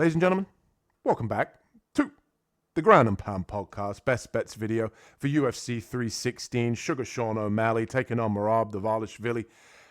Ladies and gentlemen, welcome back to the Ground and Pound Podcast, best bets video for UFC 316. Sugar Sean O'Malley taking on Merab Dvalishvili.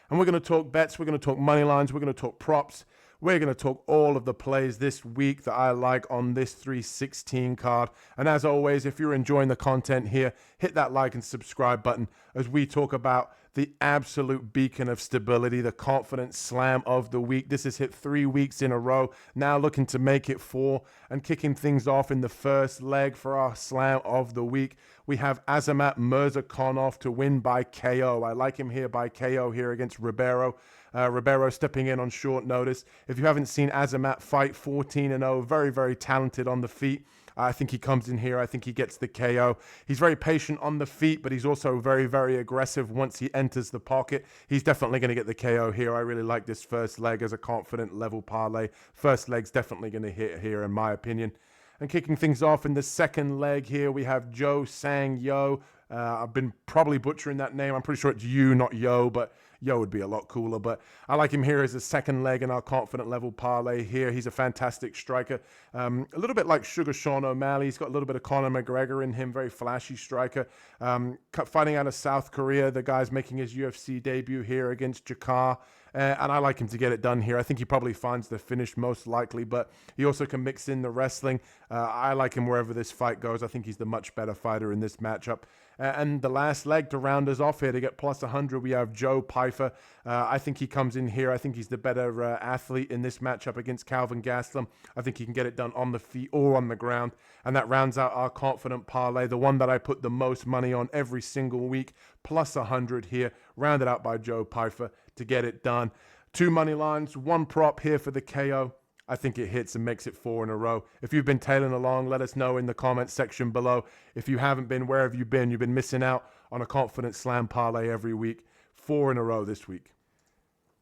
And we're going to talk bets, we're going to talk money lines, we're going to talk props. We're going to talk all of the plays this week that I like on this 316 card. And as always, if you're enjoying the content here, hit that like and subscribe button as we talk about the absolute beacon of stability, the confidence slam of the week. This has hit 3 weeks in a row, now looking to make it 4 and kicking things off in the first leg for our slam of the week. We have Azamat Murzakanov to win by KO. I like him here by KO here against Ribeiro. Ribeiro stepping in on short notice. If you haven't seen Azamat fight, 14-0, very, very talented on the feet. I think he comes in here. I think he gets the KO. He's very patient on the feet, but he's also very, very aggressive once he enters the pocket. He's definitely going to get the KO here. I really like this first leg as a confident level parlay. First leg's definitely going to hit here, in my opinion. And kicking things off in the second leg here, we have Joe Sang Yo. I've been probably butchering that name. I'm pretty sure it's you, not Yo, but Yo would be a lot cooler. But I like him here as a second leg in our confident level parlay here. He's a fantastic striker. A little bit like Sugar Sean O'Malley. He's got a little bit of Conor McGregor in him. Very flashy striker. Fighting out of South Korea. The guy's making his UFC debut here against Jakar. And I like him to get it done here. I think he probably finds the finish most likely, but he also can mix in the wrestling. I like him wherever this fight goes. I think he's the much better fighter in this matchup. And the last leg to round us off here to get plus 100, we have Joe Pyfer. I think he comes in here. I think he's the better athlete in this matchup against Calvin Gastelum. I think he can get it done on the feet or on the ground. And that rounds out our confident parlay, the one that I put the most money on every single week, plus 100 here, rounded out by Joe Pyfer to get it done. 2 money lines, 1 prop here for the KO. I think it hits and makes it 4 in a row. If you've been tailing along, let us know in the comments section below. If you haven't been, where have you been? You've been missing out on a confident slam parlay every week. 4 in a row this week.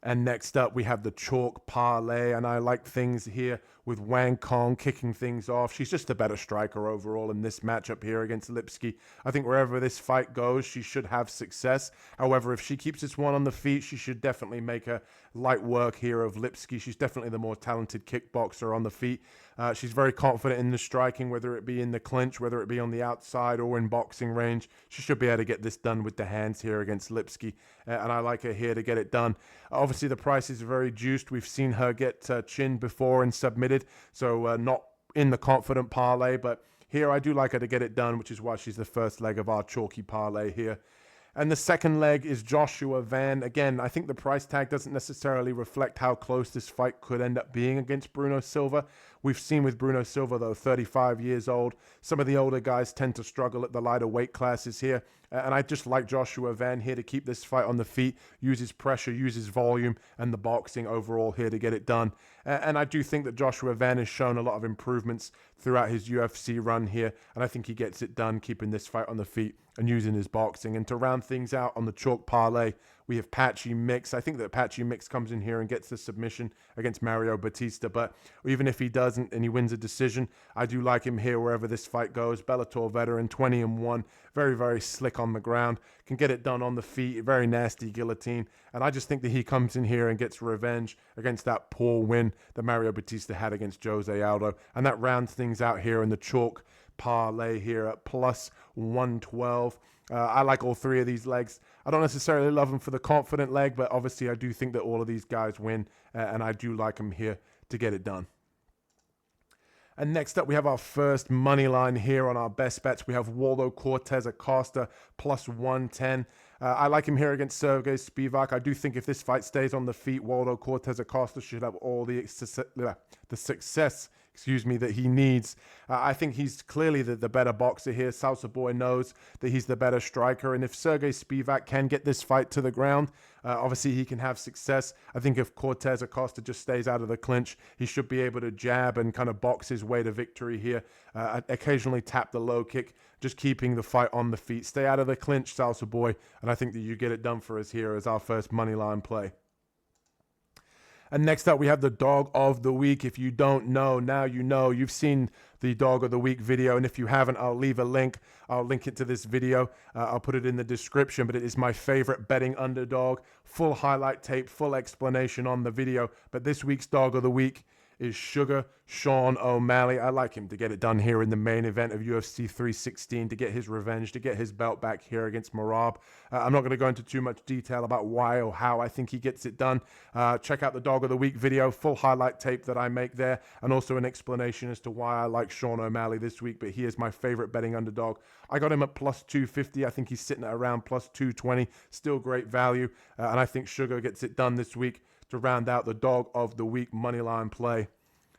And next up, we have the chalk parlay, and I like things here with Wang Kong kicking things off. She's just a better striker overall in this matchup here against Lipski. I think wherever this fight goes, she should have success. However, if she keeps this one on the feet, she should definitely make a light work here of Lipski. She's definitely the more talented kickboxer on the feet. She's very confident in the striking, whether it be in the clinch, whether it be on the outside or in boxing range. She should be able to get this done with the hands here against Lipski, and I like her here to get it done. Obviously, the price is very juiced. We've seen her get chinned before and submitted, so not in the confident parlay, but here I do like her to get it done, which is why she's the first leg of our chalky parlay here. And the second leg is Joshua Van. Again, I think the price tag doesn't necessarily reflect how close this fight could end up being against Bruno Silva. We've seen with Bruno Silva, though, 35 years old. Some of the older guys tend to struggle at the lighter weight classes here. And I just like Joshua Van here to keep this fight on the feet, use his pressure, use his volume, and the boxing overall here to get it done. And I do think that Joshua Van has shown a lot of improvements throughout his UFC run here. And I think he gets it done, keeping this fight on the feet and using his boxing. And to round things out on the chalk parlay, we have Patchy Mix. I think that Patchy Mix comes in here and gets the submission against Mario Batista. But even if he doesn't and he wins a decision, I do like him here wherever this fight goes. Bellator veteran, 20-1. Very, very slick on the ground. Can get it done on the feet. Very nasty guillotine. And I just think that he comes in here and gets revenge against that poor win that Mario Batista had against Jose Aldo. And that rounds things out here in the chalk parlay here at plus 112. I like all 3 of these legs. I don't necessarily love them for the confident leg, but obviously I do think that all of these guys win, and I do like them here to get it done. And next up, we have our first money line here on our best bets. We have Waldo Cortez Acosta plus 110. I like him here against Sergey Spivak. I do think if this fight stays on the feet, Waldo Cortez Acosta should have all the success that he needs. I think he's clearly the better boxer here. Salsa Boy knows that he's the better striker. And if Sergey Spivak can get this fight to the ground, obviously he can have success. I think if Cortez Acosta just stays out of the clinch, he should be able to jab and kind of box his way to victory here. Occasionally tap the low kick, just keeping the fight on the feet. Stay out of the clinch, Salsa Boy. And I think that you get it done for us here as our first money line play. And next up, we have the Dog of the Week. If you don't know, now you know. You've seen the Dog of the Week video, and if you haven't, I'll leave a link. I'll link it to this video. I'll put it in the description, but it is my favorite betting underdog. Full highlight tape, full explanation on the video. But this week's Dog of the Week is Sugar Sean O'Malley. I like him to get it done here in the main event of UFC 316, to get his revenge, to get his belt back here against Merab. I'm not going to go into too much detail about why or how I think he gets it done. Check out the Dog of the Week video, full highlight tape that I make there, and also an explanation as to why I like Sean O'Malley this week. But he is my favorite betting underdog. I got him at plus 250. I think he's sitting at around plus 220. Still great value. And I think Sugar gets it done this week to round out the Dog of the Week moneyline play.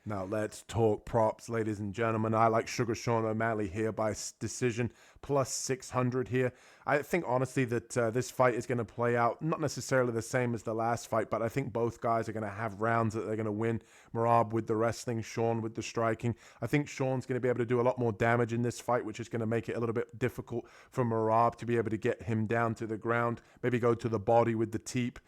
Now let's talk props, ladies and gentlemen. I like Sugar Sean O'Malley here by decision, plus 600 here. I think honestly that this fight is going to play out not necessarily the same as the last fight, but I think both guys are going to have rounds that they're going to win. Merab with the wrestling, Sean with the striking. I think Sean's going to be able to do a lot more damage in this fight, which is going to make it a little bit difficult for Merab to be able to get him down to the ground, maybe go to the body with the teep,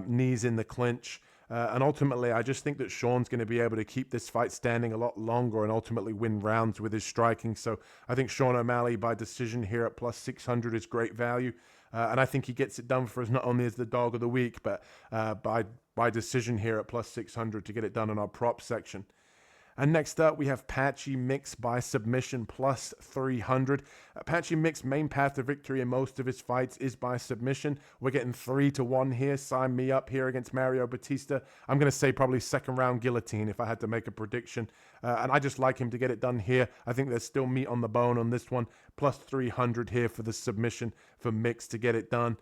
knees in the clinch. And ultimately, I just think that Sean's going to be able to keep this fight standing a lot longer and ultimately win rounds with his striking. So I think Sean O'Malley by decision here at plus 600 is great value. And I think he gets it done for us not only as the Dog of the Week, but by decision here at plus 600 to get it done in our prop section. And next up, we have Patchy Mix by submission, plus 300. Patchy Mix, main path to victory in most of his fights is by submission. We're getting 3-1 here. Sign me up here against Mario Batista. I'm going to say probably second round guillotine if I had to make a prediction. And I just like him to get it done here. I think there's still meat on the bone on this one. Plus 300 here for the submission for Mix to get it done.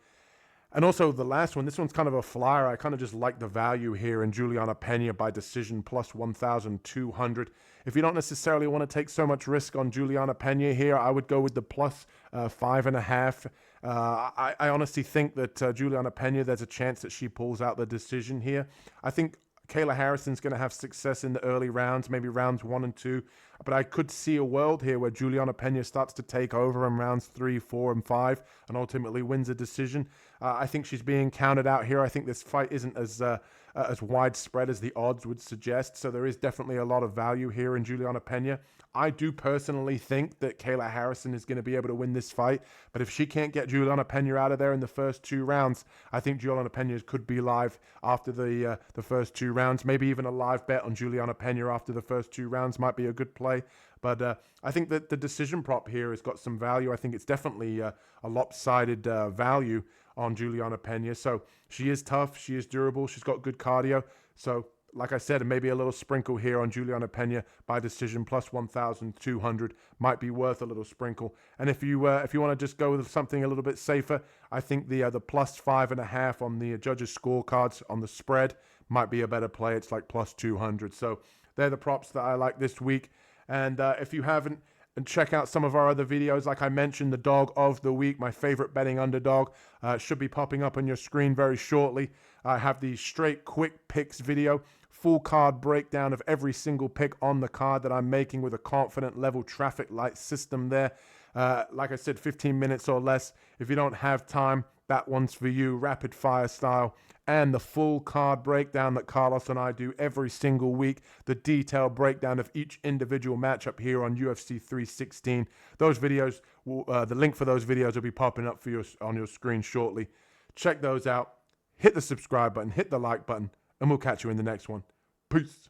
And also the last one, this one's kind of a flyer. I kind of just like the value here in Juliana Pena by decision, plus 1,200. If you don't necessarily want to take so much risk on Juliana Pena here, I would go with the plus 5.5. I honestly think that Juliana Pena, there's a chance that she pulls out the decision here. I think Kayla Harrison's going to have success in the early rounds, maybe rounds 1 and 2. But I could see a world here where Juliana Pena starts to take over in rounds 3, 4, and 5 and ultimately wins a decision. I think she's being counted out here. I think this fight isn't as widespread as the odds would suggest. So there is definitely a lot of value here in Juliana Pena. I do personally think that Kayla Harrison is going to be able to win this fight. But if she can't get Juliana Pena out of there in the first 2 rounds, I think Juliana Pena could be live after the first 2 rounds. Maybe even a live bet on Juliana Pena after the first 2 rounds might be a good play. But I think that the decision prop here has got some value. I think it's definitely a lopsided value on Juliana Pena. So she is tough. She is durable. She's got good cardio. So like I said, maybe a little sprinkle here on Juliana Pena by decision, plus 1,200 might be worth a little sprinkle. And if you want to just go with something a little bit safer, I think the plus 5.5 on the judges' scorecards on the spread might be a better play. It's like plus 200. So they're the props that I like this week. And if you haven't, and check out some of our other videos. Like I mentioned, the Dog of the Week, my favorite betting underdog, should be popping up on your screen very shortly. I have the straight quick picks video, full card breakdown of every single pick on the card that I'm making with a confident level traffic light system there. Like I said, 15 minutes or less. If you don't have time, that one's for you, rapid fire style. And the full card breakdown that Carlos and I do every single week, the detailed breakdown of each individual matchup here on UFC 316. Those videos, the link for those videos will be popping up for you on your screen shortly. Check those out. Hit the subscribe button, hit the like button, and we'll catch you in the next one. Peace.